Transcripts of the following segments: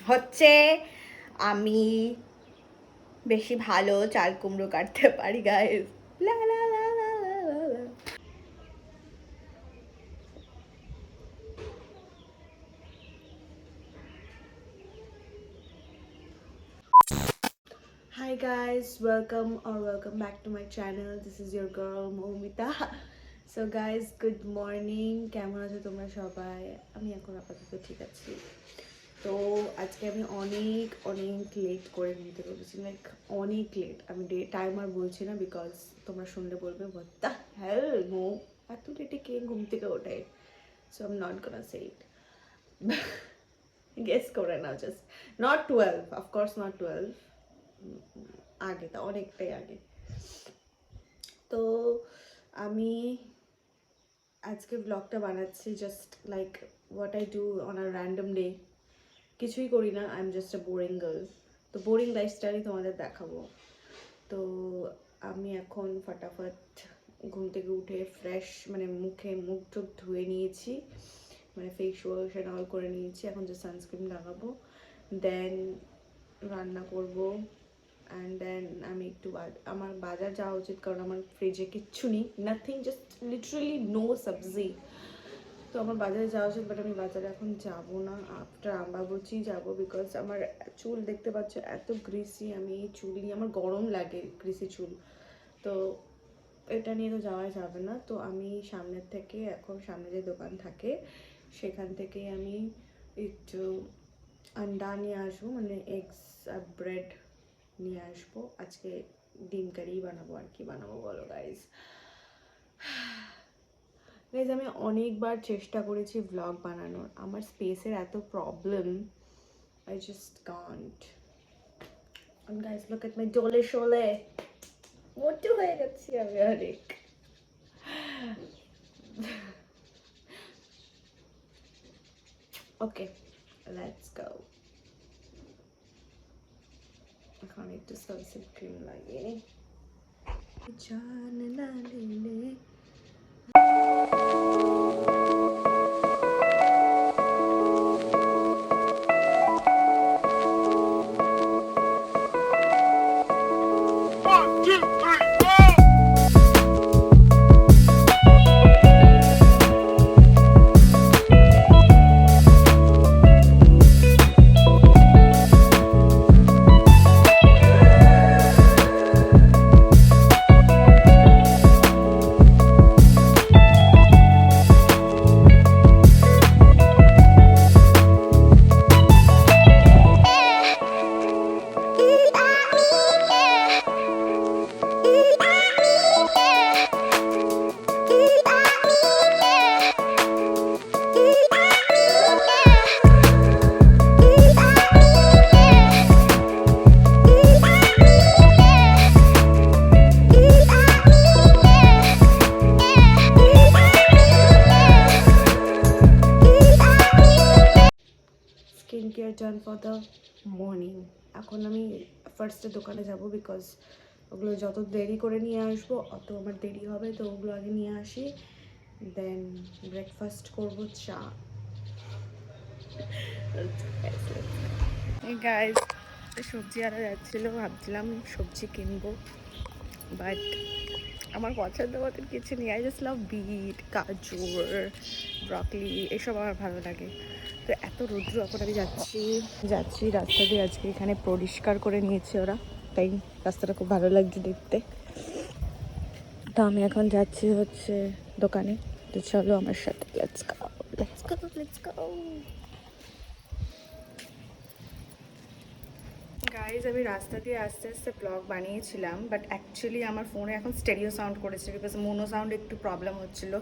হচ্ছে আমি বেশি ভালো চাল কুমড়ো কাটতে পারি গাইস। লা লা লা লা লা লা লা। Hi guys, welcome back to my channel. This is your girl Momita. So guys, good morning. কেমন আছো তোমরা সবাই? আমি এখন আপাতত ঠিক আছি। তো আজকে আমি অনেক অনেক লেট করে ঘুম থেকে উঠেছি, লাইক অনেক লেট। আমি টাইম আর বলছি না, বিকজ তোমরা শুনলে বলবে হোয়াট দ্য হেল মো, এত লেটে কে ঘুম থেকে ওঠে। So I am not gonna say it, guess করে নাও জাস্ট। নট 12, অফকোর্স নট 12, আগে, তা অনেকটাই আগে। তো আমি আজকে ব্লগটা বানাচ্ছি just like what I do on a random day. কিছুই করি না, I am just a boring girl. তো বোরিং লাইফস্টাইলই তোমাদের দেখাবো। তো আমি এখন ফটাফট ঘুম থেকে উঠে ফ্রেশ, মানে মুখ টুক ধুয়ে নিয়েছি, মানে ফেস ওয়াশ এন্ড অল করে নিয়েছি। এখন যে সানস্ক্রিন লাগাবো, দেন রান্না করব, অ্যান্ড দেন আমি একটু আমার বাজার যাওয়া উচিত, কারণ আমার ফ্রিজে কিচ্ছু নেই, নাথিং, জাস্ট লিটারালি নো সবজি। তো আমার বাজারে যাওয়া উচিত, বাট আমি বাজারে এখন যাব না, আফটার আম্বাবচি যাব, বিকজ আমার চুল দেখতে পাচ্ছ এত গ্রিসি, আমি এই চুল নিয়ে আমার গরম লাগে, গ্রিসি চুল। তো এটা নিয়ে তো যাওয়া যাবে না। তো আমি সামনের থেকে, এখন সামনে যে দোকান থাকে সেখান থেকে আমি একটু আন্ডা নিয়ে আসবো, মানে এগস আর ব্রেড নিয়ে আসবো। আজকে ডিম কারি বানাবো, আর কি বানাবো বলো গাইজ। গাইজ আমি অনেকবার চেষ্টা করেছি ব্লগ বানানোর, আমার স্পেসের এত problem, I just Kant. And guys, look at my ডোলে শোলে, মোটু হয়ে যাচ্ছি আমি অনেক। ওকে, লেটস গো। এখন একটু সানস্ক্রিন ক্রিম লাগিয়ে জান না দিলে। Skin care done for the morning. এখন আমি ফার্স্টে দোকানে যাব, বিকজ ওগুলো যত দেরি করে নিয়ে আসবো অত আমার দেরি হবে। তো ওগুলো আগে নিয়ে আসি, দেন ব্রেকফাস্ট করব, চা। গাইজ, সবজি আনা যাচ্ছিলো, ভাবছিলাম সবজি কিনবো, বাট আমার পছন্দ মতন কিছু নেই। আই জাস্ট লাভ বিট, গাজর, ব্রকলি, এসব আমার ভালো লাগে। তো এত রৌদ্র, এখন আমি যাচ্ছি রাস্তা দিয়ে। আজকে এখানে পরিষ্কার করে নিয়েছে ওরা, তাই রাস্তাটা খুব ভালো লাগছে দেখতে। তো আমি এখন যাচ্ছি হচ্ছে দোকানে। তো চলো আমার সাথে, let's go, let's go, let's go. Guys, আমি রাস্তা দিয়ে আস্তে আস্তে ব্লগ বানিয়েছিলাম, বাট অ্যাকচুয়ালি আমার ফোনে এখন স্টেরিও সাউন্ড করেছে, বিকজ মোনো সাউন্ড একটু প্রবলেম হচ্ছিলো।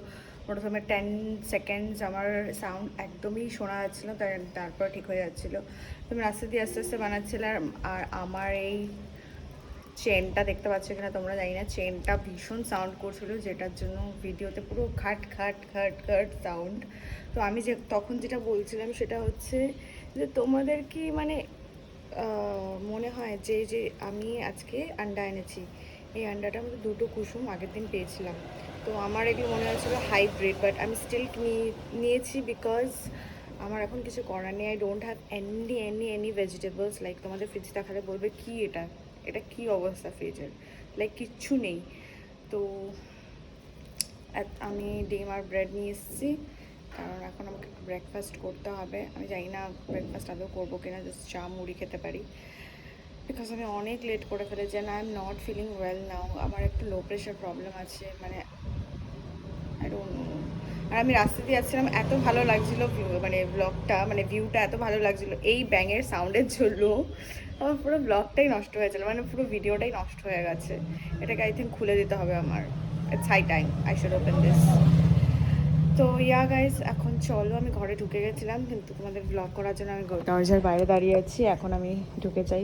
প্রথমে 10 সেকেন্ডস আমার সাউন্ড একদমই শোনা যাচ্ছিলো, তারপর ঠিক হয়ে যাচ্ছিলো। তো আমি রাস্তা দিয়ে আস্তে আস্তে বানাচ্ছিলাম। আর আমার এই চেনটা দেখতে পাচ্ছ কিনা তোমরা জানি না, চেনটা ভীষণ সাউন্ড করছিলো, যেটার জন্য ভিডিওতে পুরো খাট খাট খাট খাট সাউন্ড। তো আমি তখন যেটা বলছিলাম সেটা হচ্ছে যে তোমাদের কি মানে মনে হয় যে আমি আজকে আন্ডা এনেছি, এই আন্ডাটা আমি দুটো কুসুম আগের দিন পেয়েছিলাম। তো আমার এগুলো মনে হচ্ছিলো হাইব্রিড, বাট আমি স্টিল নিয়েছি, বিকজ আমার এখন কিছু করার নেই। I don't have any vegetables. Like তোমাদের ফ্রিজ দেখালে বলবে কি এটা, এটা কি অবস্থা ফ্রিজের, লাইক কিচ্ছু নেই। তো আমি ডিম আর ব্রেড নিয়ে এসেছি, কারণ এখন আমাকে ব্রেকফাস্ট করতে হবে। আমি জানি না ব্রেকফাস্ট আদৌ করবো কিনা, জাস্ট চা মুড়ি খেতে পারি, বিকজ আমি অনেক লেট করে ফেলেছি। And I am not feeling well now. আমার একটু লো প্রেশার প্রবলেম আছে, মানে আই ডোন্ট নো। আর আমি রাস্তা দিয়ে যাচ্ছিলাম, এত ভালো লাগছিলো মানে ব্লগটা, মানে ভিউটা এত ভালো লাগছিলো এই ব্যাঙের সাউন্ডের জন্য আমার পুরো ব্লগটাই নষ্ট হয়েছিল, মানে পুরো ভিডিওটাই নষ্ট হয়ে গেছে। এটাকে আই থিঙ্ক খুলে দিতে হবে আমার। It's high time I should open this. তো ইয়া গাইজ, এখন চলো, আমি ঘরে ঢুকে গেছিলাম, কিন্তু তোমাদের ব্লগ করার জন্য আমি দরজার বাইরে দাঁড়িয়ে আছি। এখন আমি ঢুকে যাই,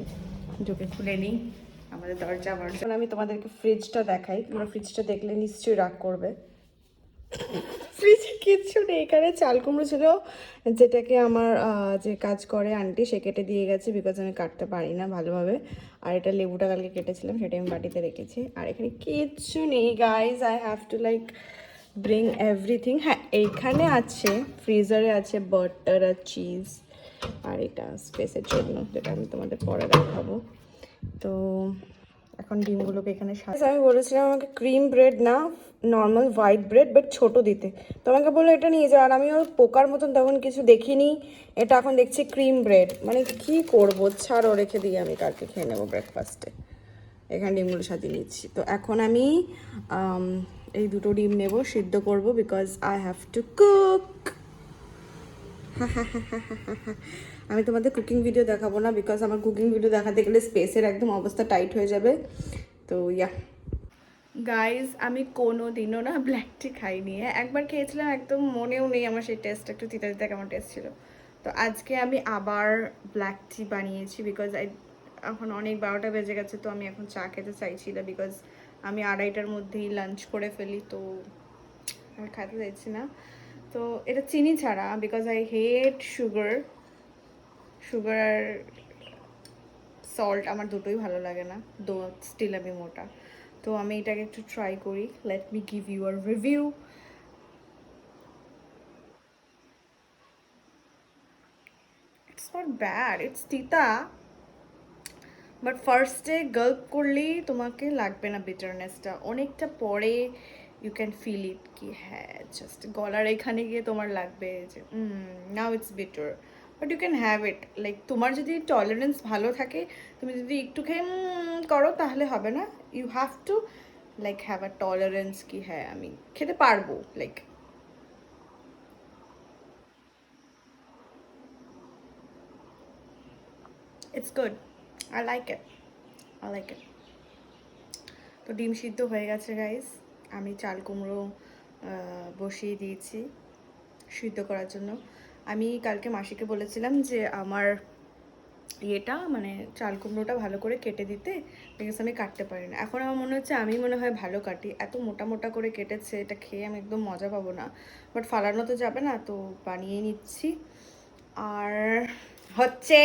ঢুকে খুলে নিই আমাদের দরজা। এখন আমি তোমাদেরকে ফ্রিজটা দেখাই, তোমরা ফ্রিজটা দেখলে নিশ্চয়ই রাগ করবে। ফ্রিজে কিচ্ছু নেই, এখানে চাল কুমড়ো ছিল, যেটাকে আমার যে কাজ করে আন্টি সে কেটে দিয়ে গেছে, বিকজ আমি কাটতে পারি না ভালোভাবে। আর এটা লেবুটা কালকে কেটেছিলাম, সেটা আমি বাটিতে রেখেছি। আর এখানে কিচ্ছু নেই guys, I have to like bring everything. হ্যাঁ, এইখানে আছে, ফ্রিজারে আছে বাটার আর চিজ, আর এটা স্পেসের জন্য, যেটা আমি তোমাদের পরে দেখাবো। তো এখন ডিমগুলোকে এখানে আমি বলেছিলাম আমাকে ক্রিম ব্রেড না, নর্মাল হোয়াইট ব্রেড বাট ছোটো দিতে, তো আমাকে বললো এটা নিয়ে যাও। আর আমি ওর পোকার মতন তখন কিছু দেখিনি, এটা এখন দেখছি ক্রিম ব্রেড, মানে কি করবো, ছাড়ও, রেখে দিয়ে আমি কালকে খেয়ে নেবো ব্রেকফাস্টে। এখানে ডিমগুলো সাজিয়ে নিচ্ছি। তো এখন আমি এই দুটো ডিম নেব, সিদ্ধ করব, because I have to cook. আমি তোমাদের কুকিং ভিডিও দেখাবো না, বিকজ আমার কুকিং ভিডিও দেখাতে গেলে স্পেসের একদম অবস্থা টাইট হয়ে যাবে। তো ইয়া গাইজ, আমি কোনো দিনও না ব্ল্যাক টি খাইনি। একবার খেয়েছিলাম, একদম মনেও নেই আমার সেই টেস্ট, একটু তিতা তিতা কেমন টেস্ট ছিল। তো আজকে আমি আবার ব্ল্যাক টি বানিয়েছি, বিকজ এখন অনেক 12টা বেজে গেছে, তো আমি এখন চা খেতে চাইছি না, বিকজ আমি 2:30টার মধ্যেই লাঞ্চ করে ফেলি, তো আমি খেতে চাইছি না। তো এটা চিনি ছাড়া, because I hate sugar. Sugar আর সল্ট আমার দুটোই ভালো লাগে না, দো স্টিল আমি মোটা। তো আমি এটাকে একটু ট্রাই করি। Let me give you a review. It's not bad, it's তিতা, বাট ফার্স্টে গাল্প করলেই তোমাকে লাগবে না বিটারনেসটা, অনেকটা পরে ইউ ক্যান ফিল ইট, কি হ্যাঁ জাস্ট গলার এখানে গিয়ে তোমার লাগবে যে now it's bitter, but you can have it. Like তোমার যদি টলারেন্স ভালো থাকে, তুমি যদি একটু খেয়ে করো, তাহলে হবে না। You have to like have a tolerance, কি হ্যাঁ আমি খেতে পারবো, like it's good, I like it, I like it. তো ডিম সিদ্ধ হয়ে গেছে গাইস, আমি চাল কুমড়ো বসিয়ে দিয়েছি সিদ্ধ করার জন্য। আমি কালকে মাসিকে বলেছিলাম যে আমার ইয়েটা, মানে চাল কুমড়োটা ভালো করে কেটে দিতে, বিকজ আমি কাটতে পারি না। এখন আমার মনে হচ্ছে আমি মনে হয় ভালো কাটি, এত মোটা মোটা করে কেটেছে, এটা খেয়ে আমি একদম মজা পাবো না, বাট ফালানো তো যাবে না, তো বানিয়ে নিচ্ছি। আর হচ্ছে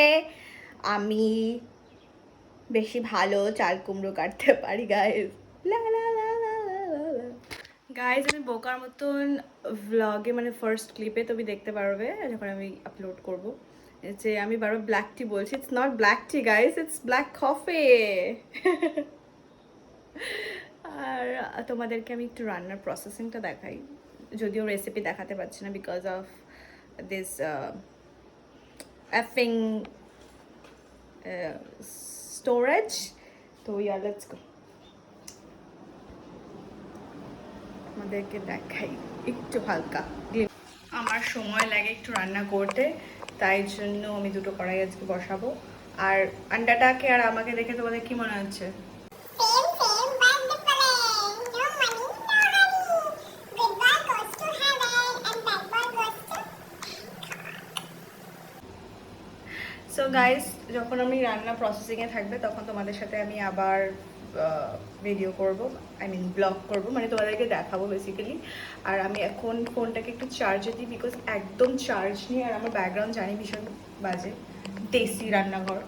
আমি বেশি ভালো চাল কুমড়ো কাটতে পারি গাইজ। গাইজ, আমি বোকার মতন ভ্লগে, মানে ফার্স্ট ক্লিপে তুমি দেখতে পারবে যখন আমি আপলোড করব, যে আমি বারবার ব্ল্যাক টি বলছি। It's not black tea guys, it's black coffee. আর তোমাদেরকে আমি একটু রান্নার প্রসেসিংটা দেখাই, যদিও রেসিপি দেখাতে পারছি না, বিকজ অফ দিস এফিং স্টোরেজ। তো ইয়া, লেটস গো, আমাদেরকে দেখাই একটু হালকা। আমার সময় লাগে একটু রান্না করতে, তাই জন্য আমি দুটো কড়াই আজকে বসাবো। আর আন্ডাটাকে আর আমাকে দেখে তোমাদের কি মনে হচ্ছে? সো গাইস, যখন আমি রান্না প্রসেসিংয়ে থাকবে, তখন তোমাদের সাথে আমি আবার ভিডিও করব, আই মিন ব্লগ করব, মানে তোমাদেরকে দেখাবো বেসিক্যালি। আর আমি এখন ফোনটাকে একটু চার্জে দিই, বিকজ একদম চার্জ নেই, আর আমার ব্যাকগ্রাউন্ড জানি ভীষণ বাজে, দেশি রান্নাঘর,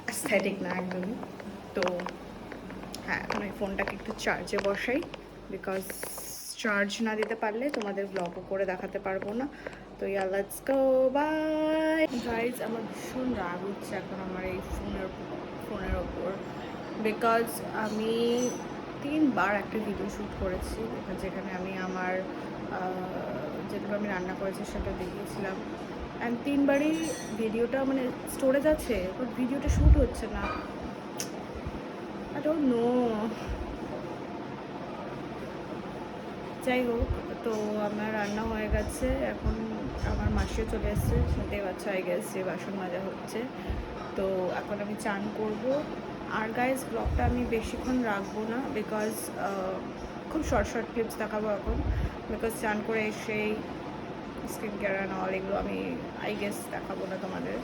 অ্যাস্থেটিক না একদমই। তো হ্যাঁ, এখন আমি ফোনটাকে একটু চার্জে বসাই, বিকজ চার্জ না দিতে পারলে তোমাদের ব্লগও করে দেখাতে পারবো না। তো yeah let's go, by guys. আমার ভীষণ রাগ হচ্ছে এখন আমার এই ফোনের ওপর, বিকজ আমি 3বার একটা ভিডিও শ্যুট করেছি যেখানে আমি আমার যেগুলো আমি রান্না করেছি সেটা দেখিয়েছিলাম, অ্যান্ড 3বারই ভিডিওটা মানে স্টোরেজ আছে বাট ভিডিওটা শ্যুট হচ্ছে না। I don't know. যাই হোক, তো আমার রান্না হয়ে গেছে, এখন আমার মাসিও চলে এসছে, শুনতে বাচ্চা হয়ে গেছে, বাসন মাজা হচ্ছে। তো এখন আমি চান করব। আর গাইজ ব্লগটা আমি বেশিক্ষণ রাখবো না, বিকজ খুব শর্ট শর্ট ক্লিপস দেখাবো এখন, বিকজ চান করে এসেই স্কিন কেয়ার অ্যান্ড অল এগুলো আমি আই গেস দেখাবো না তোমাদের,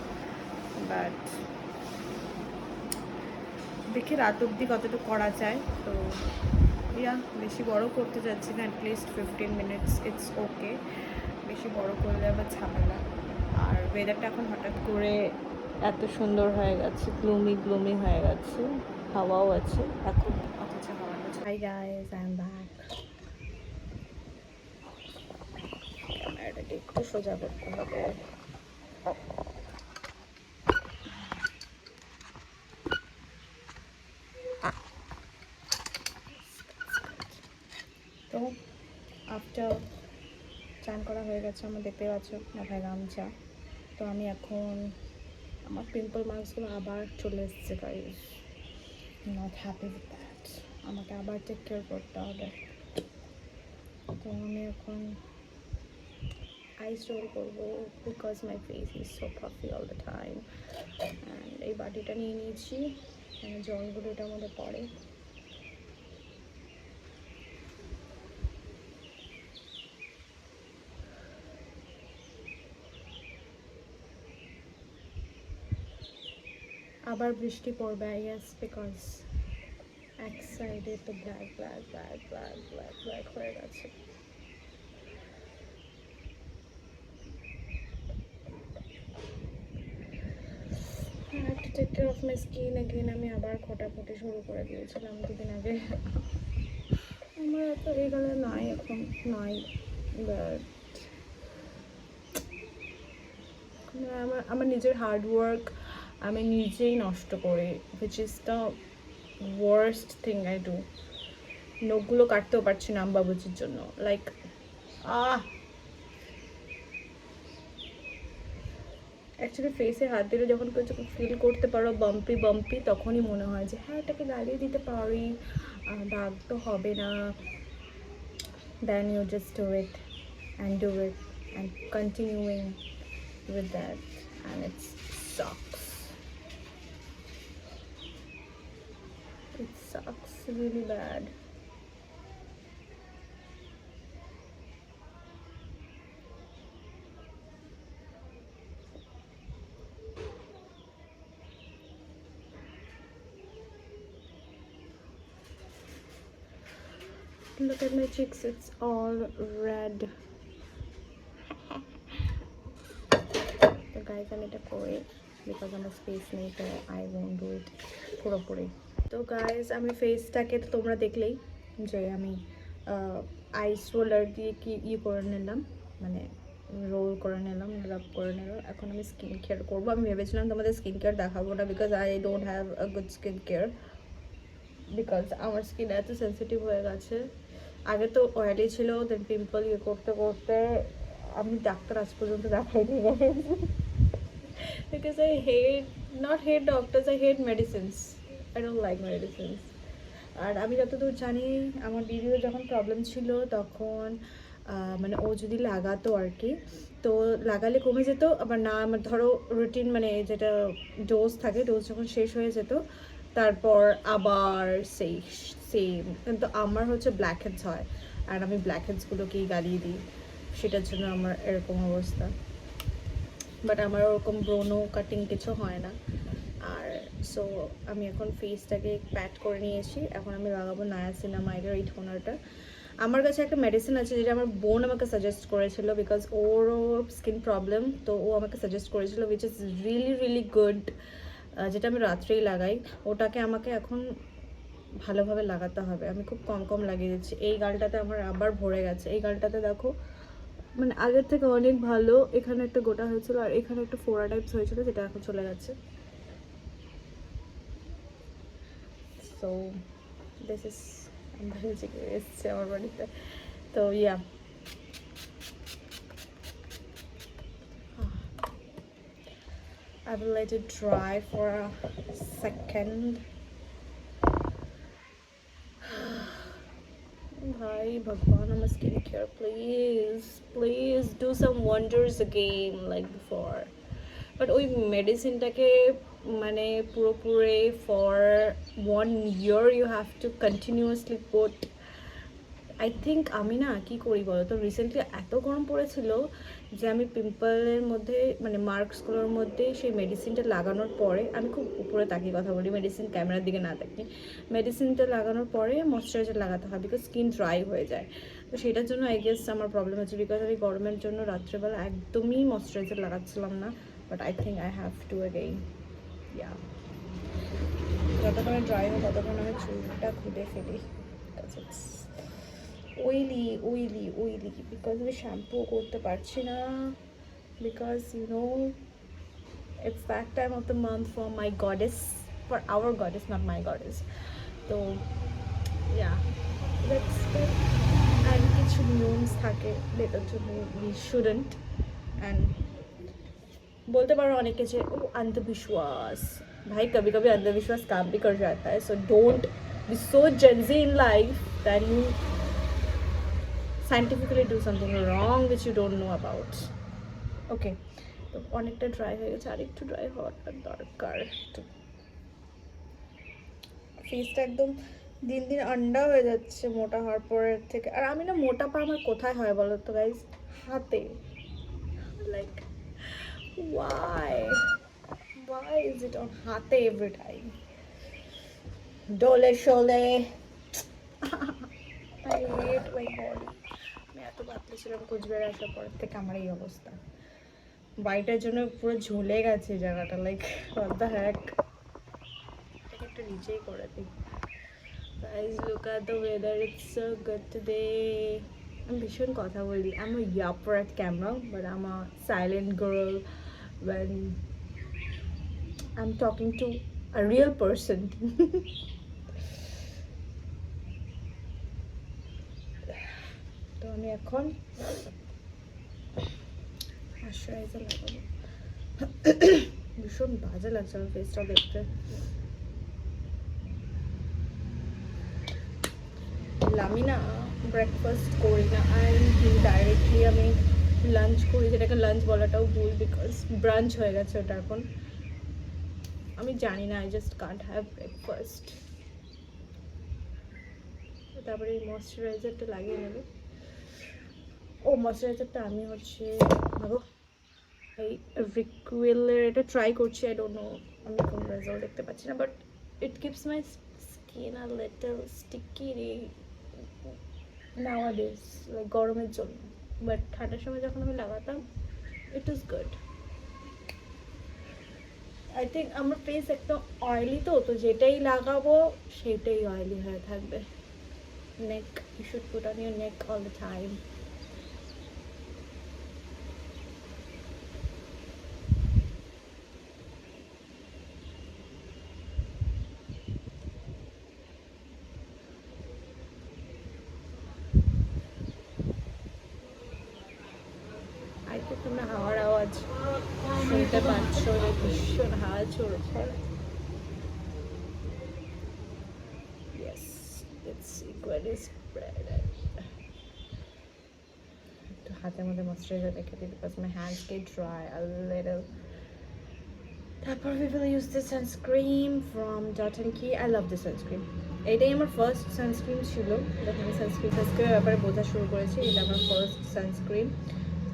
বাট দেখি রাত অবধি কতটুকু করা যায়। তো ইয়া বেশি বড় করতে যাচ্ছি না, অ্যাটলিস্ট 15 মিনিটস ইটস ওকে, বেশি বড় করলে আবার ঝামেলা। আর ওয়েদারটা এখন হঠাৎ করে এত সুন্দর হয়ে গেছে, গ্লুমি হয়ে গেছে, হাওয়াও আছে এখন, অথচ হাওয়াটা। Hi guys, I am back. ক্যামেরাটাকে একটু সোজা করতে হবে। তো আফটার চান করা হয়ে গেছে আমার, দেখতে পাচ্ছ মাথায় গামছা। তো আমি এখন আমার পিম্পল মার্কসগুলো আবার চলে এসছে guys, not happy with that. আমাকে আবার টেক কেয়ার করতে হবে। তো আমি এখন আইস রোল করবো, because my face is so puffy all the time. And এই বাটিটা নিয়ে নিয়েছি, জলগুলো এটার মধ্যে পড়ে। আবার বৃষ্টি পড়বে আই গেস, বিকজ এক সাইডে তো ব্ল্যাক হয়ে গেছে। To take care of my skin again, আমি আবার খোটাখুটি শুরু করে দিয়েছিলাম 2 দিন আগে। আমার এত এগুলো নাই এখন, নাই, বাট আমার নিজের হার্ডওয়ার্ক আমি নিজেই নষ্ট করি, which is the worst thing I do. নখগুলো কাটতেও পারছি না আম্বাবুচির জন্য, লাইক অ্যাকচুয়ালি ফেসে হাত দিলে যখন কিছু ফিল করতে পারো বাম্পি, তখনই মনে হয় যে হ্যাঁ এটাকে লাগিয়ে দিতে পারি, দাগ তো হবে না। Then you just do it and continuing with that, and it sucks. It sucks really bad. Look at my cheeks, it's all red. Guys আমি এটা করি বিকজ আমার স্পেস নেই, তো আই ওয়ন্ট ডু ইট পুরোপুরি। তো গাইজ আমি ফেসটাকে তো তোমরা দেখলেই যে আমি আইস রোলার দিয়ে কি করে নিলাম, মানে রোল করে নিলাম, রাব করে নিলাম। এখন আমি স্কিন কেয়ার করবো। আমি ভেবেছিলাম তোমাদের স্কিন কেয়ার দেখাবো না, because I don't have a good skin care, because আমার স্কিন এত সেন্সিটিভ হয়ে গেছে। আগে তো অয়েলি ছিল, দেন পিম্পল করতে করতে আমি ডাক্তার আজ পর্যন্ত দেখাইনি গেছি, because I not hate doctors, I hate medicines. I don't like medicines. আর আমি যতদূর জানি আমার দিদির যখন প্রবলেম ছিল তখন মানে ও যদি লাগাতো আর কি, তো লাগালে কমে যেত, আবার না আমার ধরো রুটিন মানে যেটা ডোজ থাকে, ডোজ যখন শেষ হয়ে যেত তারপর আবার সেই সেম। কিন্তু আমার হচ্ছে ব্ল্যাক হেডস হয়, আর আমি ব্ল্যাক হেডসগুলোকেই গালিয়ে দিই, সেটার জন্য আমার এরকম অবস্থা। বাট আমার ওরকম ব্রোনো কাটিং কিছু হয় না। আর সো আমি এখন ফেসটাকে প্যাট করে নিয়েছি, এখন আমি লাগাবো নায়াসিনামাইডের এই টোনারটা। আমার কাছে একটা মেডিসিন আছে যেটা আমার বোন আমাকে সাজেস্ট করেছিল, বিকজ ওরও স্কিন প্রবলেম, তো ও আমাকে সাজেস্ট করেছিল, উইচ ইজ রিয়েলি গুড, যেটা আমি রাত্রেই লাগাই। ওটাকে আমাকে এখন ভালোভাবে লাগাতে হবে। আমি খুব কম লাগিয়ে দিচ্ছি। এই গালটাতে আমার আবার ভরে গেছে, এই গালটাতে দেখো মানে আগের থেকে অনেক ভালো। এখানে একটা গোটা হয়েছিল আর এখানে একটা ফোড়া টাইপস হয়েছিল, যেটা এখন চলে গেছে। সো দিস ইজ এসছে আমার বাড়িতে। তো ইয়া, I will let it dry for a second. Bhai Bhagwan, I'm a skincare. Please do some wonders again like before. But ওই মেডিসিনটাকে মানে পুরোপুরি for 1 year you have to continuously put. I think আমি না কি করি বলো তো, রিসেন্টলি এত গরম পড়েছিল যে আমি পিম্পলের মধ্যে মানে মার্কসগুলোর মধ্যে সেই মেডিসিনটা লাগানোর পরে, আমি খুব উপরে তাকিয়ে কথা বলি, মেডিসিন ক্যামেরার দিকে না তাকিয়ে, মেডিসিনটা লাগানোর পরে ময়শ্চারাইজার লাগাতে হয় বিকজ স্কিন ড্রাই হয়ে যায়। তো সেটার জন্য আই গেস আমার প্রবলেম হচ্ছে, বিকজ আমি গরমের জন্য রাত্রেবেলা একদমই ময়শ্চারাইজার লাগাচ্ছিলাম না। But I think I have to again. Yeah, যতক্ষণে ড্রাই হয় ততক্ষণ আমি চুলটা খুলে ফেলি। oily because আমি শ্যাম্পু করতে পারছি না, because you know it's that time of the month for my goddess, for our goddess, not my goddess. So yeah, that's it. And কিছু নিয়মস থাকে যেটার জন্য we shouldn't, and बोलते पारो अनेक কিছু अंधविश्वास, भाई कभी कभी अंधविश्वास काम भी कर जाता है. So don't be so Gen Z in life that you scientifically do something wrong which you don't know about. Okay, তো অনেকটা ড্রাই হয়ে গেছে, আর একটু ড্রাই হওয়াটা দরকার। ফেসটা একদম দিন দিন আন্ডা হয়ে যাচ্ছে মোটা হওয়ার পরের থেকে। আর আমি না মোটা পা আমার কোথায় হয় বলো তো গাইজ? হাতে। Like why is it on হাতে every time? Dole Sholay I hate my body. আমি এত পাতলা ছিলাম কুচবিহারে আসার পর থেকে আমার এই অবস্থা। বাইটার জন্য পুরো ঝুলে গেছে জায়গাটা, লাইক what the heck. এটাকে একটু নিচেই করে দিই। Guys, look at the weather, it's so good today. আমি ভীষণ কথা বলি, I'm a yapper at camera but I'm a silent girl when I'm talking to a real person. তো আমি এখন ময়শ্চারাইজার লাগাবো। ভীষণ বাজে লাগছে আমার ফেসটা দেখতে। আমি না ব্রেকফাস্ট করি না, ডাইরেক্টলি আমি লাঞ্চ করি, যেটাকে লাঞ্চ বলাটাও ভুল বিকজ ব্রাঞ্চ হয়ে গেছে ওটা এখন। আমি জানি না, I just Kant have breakfast. তারপরে এই ময়শ্চারাইজারটা লাগিয়ে নেবে। ও ময়শ্চারাইজারটা আমি হচ্ছে ভাবো এই রিকুয়েলের এটা ট্রাই করছি, আই ডোন্ট নো আমি কোনো রেজাল্ট দেখতে পাচ্ছি না, but it keeps my skin a little sticky nowadays, like গরমের জন্য। বাট ঠান্ডার সময় যখন আমি লাগাতাম it is good. I think আমার ফেস একটা অয়েলি, তো যেটাই লাগাবো সেটাই অয়েলি হয়ে থাকবে। Neck, you should put on your neck all the time. তোমরা হাওয়ার আওয়াজ শুনতে পাচ্ছ, ভীষণ হাওয়া চলছে। Yes, it's equally spread. একটু হাতের মধ্যে ময়শ্চারাইজার রেখে দিই because my hands get dry a little. তারপর we will use this sunscreen from Dot & Key. I love this sunscreen. এটাই আমার ফার্স্ট সানস্ক্রিন ছিল, যখন আমি সানস্ক্রিনের ব্যাপারে বোঝা শুরু করেছি। এটা আমার ফার্স্ট সানস্ক্রিন।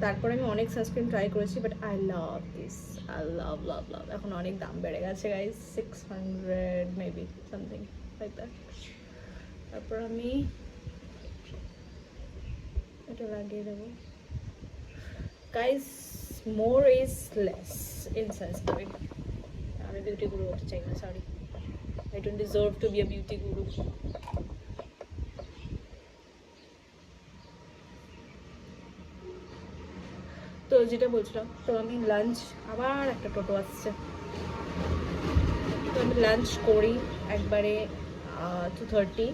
তারপরে আমি অনেক সানস্ক্রিন ট্রাই করেছি, but I love this, I love love love. এখন অনেক দাম বেড়ে গেছে guys, 600 maybe something like that. তারপর আমি এটা লাগিয়ে দেবো। Guys, more is less in sunscreen. আমি বিউটি গুরু হতে চাই না, sorry, I don't deserve to be a beauty guru. যেটা বলছিলাম, তো আমি লাঞ্চ, আবার একটা টোটো আসছে, তো আমি লাঞ্চ করি একবারে 2:30,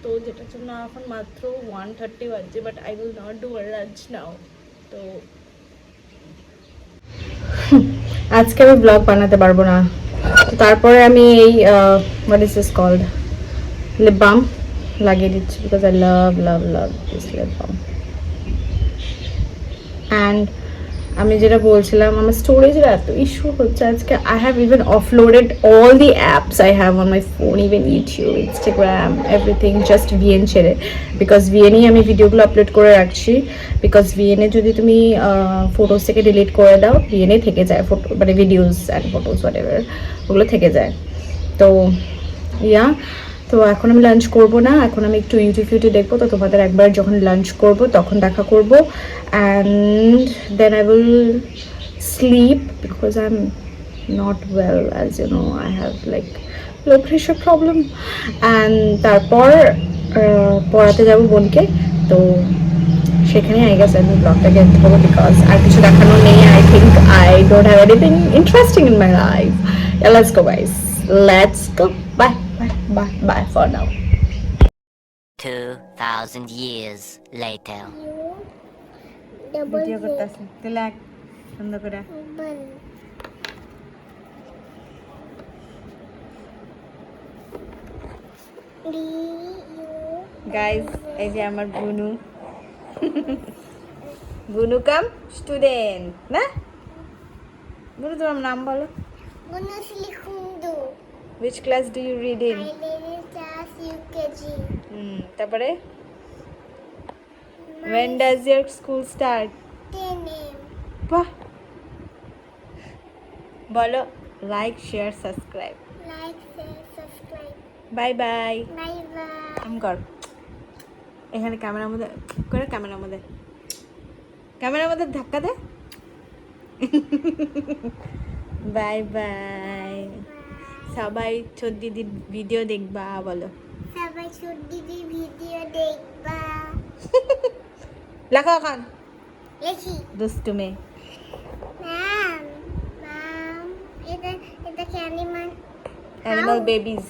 তো যেটার জন্য এখন মাত্র 1:30 বাজছে, but I will not do lunch now. তো আজকে আমি ব্লগ বানাতে পারবো না, তো তারপরে আমি এই what is this called, lip balm লাগিয়ে দিচ্ছি, because I love love love this lip balm. And আমি যেটা বলছিলাম, আমার স্টোরেজের এত ইস্যু হচ্ছে আজকে। I have even offloaded all the apps I have on my phone, even YouTube, Instagram, everything, just VN ছেড়ে, বিকজ ভিএনই আমি ভিডিওগুলো আপলোড করে রাখছি। বিকজ ভিএনে যদি তুমি ফটোস থেকে ডিলিট করে দাও, ভিএনে থেকে যায় ফটো, মানে videos and photos what ever, ওগুলো থেকে যায়। তো ইয়া, তো এখন আমি লাঞ্চ করব না, এখন আমি একটু ইউটিউব দেখবো। তো তোমাদের একবার যখন লাঞ্চ করব তখন দেখা করব, and then I will sleep, because I am not well, as you know I have like low pressure problem. And তারপর পড়াতে যাব বোনকে, তো সেখানে আই গেস আমি ব্লগটাকে এন্ড করবো, বিকজ আর কিছু দেখানোর নেই। I think I don't have anything interesting in my life. Let's go guys, let's go, bye bye bye bye for now. 2,000 years later. Video করতেছে, তুই লাগ সুন্দর করে। গাইস, এই যে আমার বুনু, বুনু কাম স্টুডেন্ট না? বুনু তোমার নাম বলো। Which class do you read in? তারপরে when does your school start? বাহ, বলো like share subscribe. Bye bye. আমি কর এখানে ক্যামেরার মধ্যে করে, ক্যামেরার মধ্যে ধাক্কা দে। Bye bye. সবাই ছোট দিদির ভিডিও দেখবা, বলো সবাই ছোট দিদির ভিডিও দেখবা। লেখো এখন, লেখি। দুষ্টু মেয়ে। ম্যাম ম্যাম, এটা এটা কি অ্যানিমাল অ্যানিমাল বেবিজ।